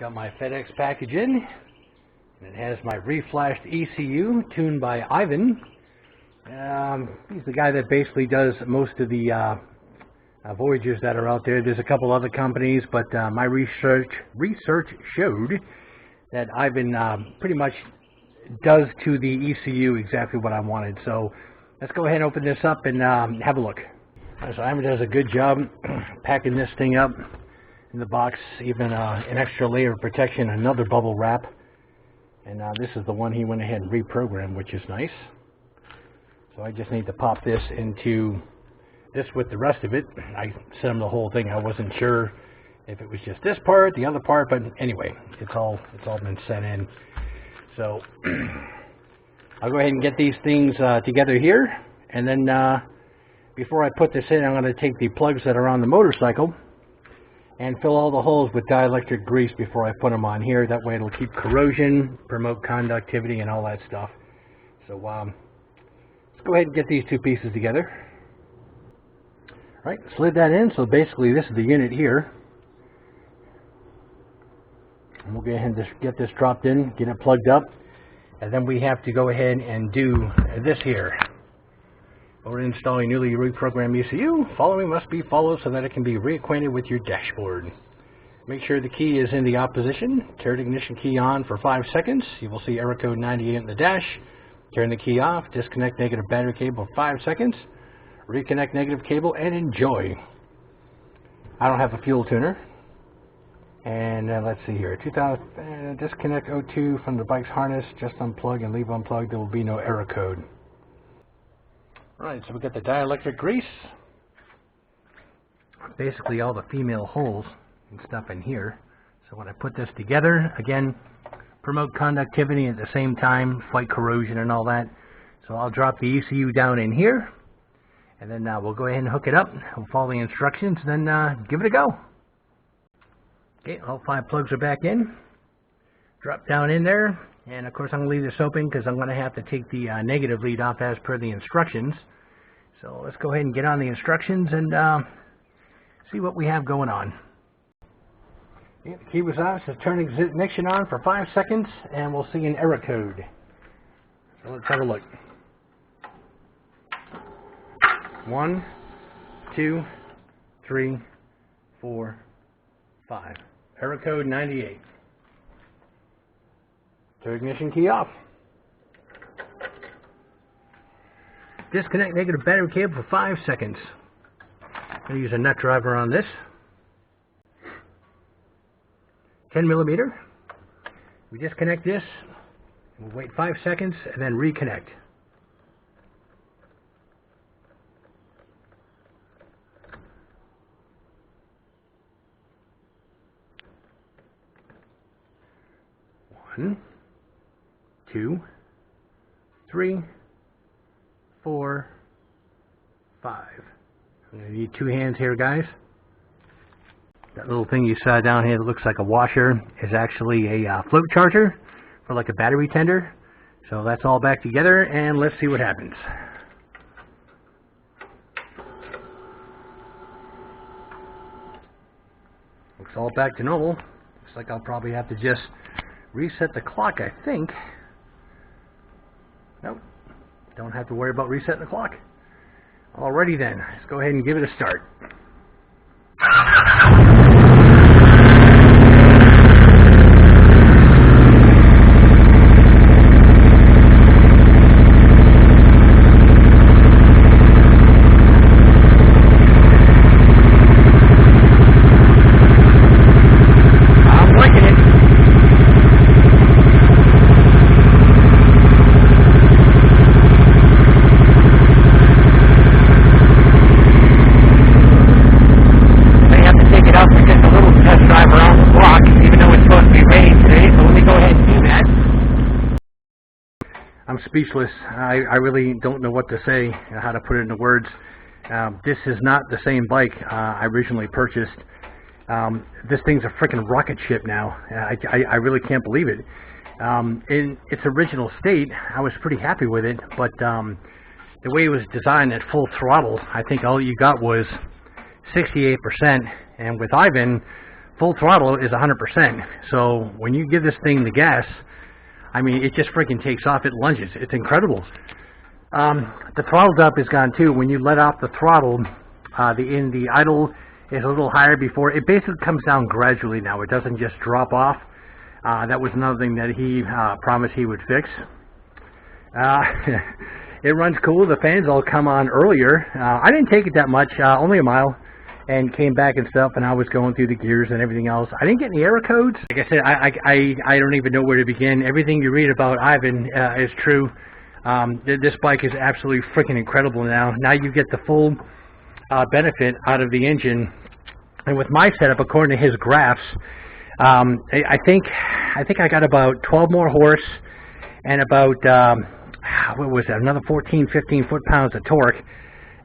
Got my FedEx package in, and it has my reflashed ECU tuned by Ivan. He's the guy that basically does most of the Voyagers that are out there. There's a couple other companies, but my research showed that Ivan pretty much does to the ECU exactly what I wanted. So let's go ahead and open this up and have a look. So Ivan does a good job packing this thing up in the box, even an extra layer of protection, another bubble wrap, and this is the one he went ahead and reprogrammed, which is nice. So I just need to pop this into this with the rest of it. I sent him the whole thing. I wasn't sure if it was just this part, the other part, but anyway, it's all been sent in. So I'll go ahead and get these things together here, and then before I put this in, I'm going to take the plugs that are on the motorcycle and fill all the holes with dielectric grease before I put them on here. That way it'll keep corrosion, promote conductivity, and all that stuff. So let's go ahead and get these two pieces together. All right, slid that in. So basically this is the unit here. And we'll go ahead and just get this dropped in, get it plugged up, and then we have to go ahead and do this here. We're installing newly reprogrammed ECU. Following must be followed so that it can be reacquainted with your dashboard. Make sure the key is in the opposition. Turn the ignition key on for 5 seconds. You will see error code 98 in the dash. Turn the key off. Disconnect negative battery cable for 5 seconds. Reconnect negative cable and enjoy. I don't have a fuel tuner. And let's see here. Disconnect O2 from the bike's harness. Just unplug and leave unplugged. There will be no error code. Alright, so we got the dielectric grease. Basically all the female holes and stuff in here. So when I put this together, again, promote conductivity at the same time, fight corrosion and all that. So I'll drop the ECU down in here, and then we'll go ahead and hook it up. We'll follow the instructions, then give it a go. Okay, all 5 plugs are back in. Drop down in there. And of course I'm going to leave this open because I'm going to have to take the negative lead off as per the instructions. So let's go ahead and get on the instructions and see what we have going on. Okay, the key was on, so turn ignition on for 5 seconds and we'll see an error code. So let's have a look. 1, 2, 3, 4, 5. Error code 98. Turn ignition key off. Disconnect negative battery cable for 5 seconds. I'm going to use a nut driver on this. 10 millimeter. We disconnect this. We'll wait 5 seconds and then reconnect. One, 2, 3, 4, 5. I'm going to need 2 hands here, guys. That little thing you saw down here that looks like a washer is actually a float charger for like a battery tender. So that's all back together, and let's see what happens. Looks all back to normal. Looks like I'll probably have to just reset the clock, I think. Nope, don't have to worry about resetting the clock. Alrighty then, let's go ahead and give it a start. I'm speechless. I really don't know what to say, how to put it into words. This is not the same bike I originally purchased. This thing's a freaking rocket ship now. I really can't believe it. In its original state, I was pretty happy with it, but the way it was designed at full throttle, I think all you got was 68%, and with Ivan full throttle is 100%. So when you give this thing the gas, I mean, it just freaking takes off. It lunges. It's incredible. The throttle's up is gone too. When you let off the throttle, the idle is a little higher before. It basically comes down gradually now. It doesn't just drop off. That was another thing that he promised he would fix. It runs cool. The fans all come on earlier. I didn't take it that much, only a mile, and came back and stuff, and I was going through the gears and everything else. I didn't get any error codes. Like I said, I don't even know where to begin. Everything you read about Ivan is true. This bike is absolutely freaking incredible now. Now you get the full benefit out of the engine. And with my setup, according to his graphs, I think I got about 12 more horse and about what was that, another 15 foot-pounds of torque.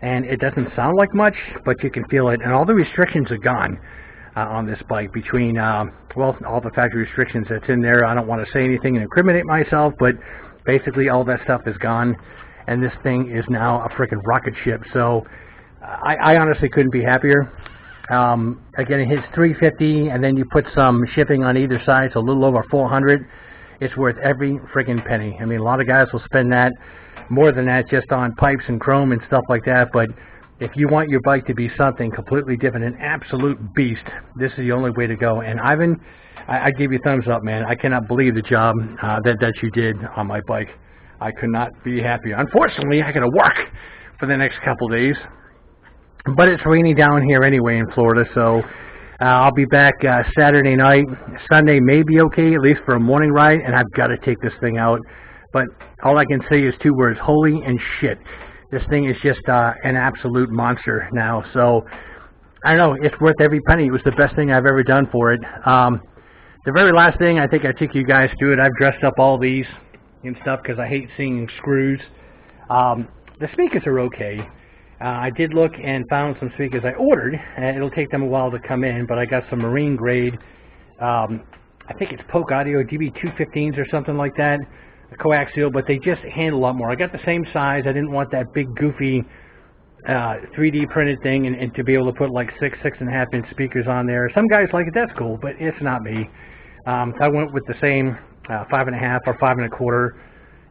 And it doesn't sound like much, but you can feel it. And all the restrictions are gone on this bike between, well, all the factory restrictions that's in there. I don't want to say anything and incriminate myself, but basically all that stuff is gone. And this thing is now a freaking rocket ship. So I honestly couldn't be happier. Again, it hits $350, and then you put some shipping on either side, so a little over $400. It's worth every freaking penny. I mean, a lot of guys will spend that, more than that, just on pipes and chrome and stuff like that. But if you want your bike to be something completely different, an absolute beast, this is the only way to go. And Ivan, I give you a thumbs up, man. I cannot believe the job that you did on my bike. I could not be happier. Unfortunately, I got to work for the next couple days. But it's raining down here anyway in Florida, so I'll be back Saturday night. Sunday may be okay, at least for a morning ride, and I've got to take this thing out. But all I can say is two words: holy and shit. This thing is just an absolute monster now. So I don't know, it's worth every penny. It was the best thing I've ever done for it. The very last thing, I think I took you guys through it. I've dressed up all these and stuff because I hate seeing screws. The speakers are okay. I did look and found some speakers I ordered, and it'll take them a while to come in, but I got some marine grade, I think it's Polk Audio DB215s or something like that, coaxial, but they just handle a lot more. I got the same size. I didn't want that big goofy 3D printed thing, and to be able to put like 6.5 inch speakers on there. Some guys like it, that's cool, but it's not me. I went with the same 5.5 or 5.25,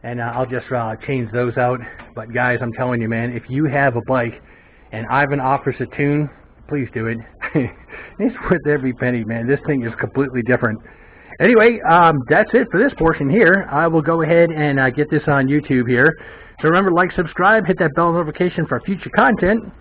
and I'll just change those out. But guys, I'm telling you, man, if you have a bike and Ivan offers a tune, please do it. It's worth every penny, man. This thing is completely different. Anyway, that's it for this portion here. I will go ahead and get this on YouTube here. So remember, like, subscribe, hit that bell notification for future content.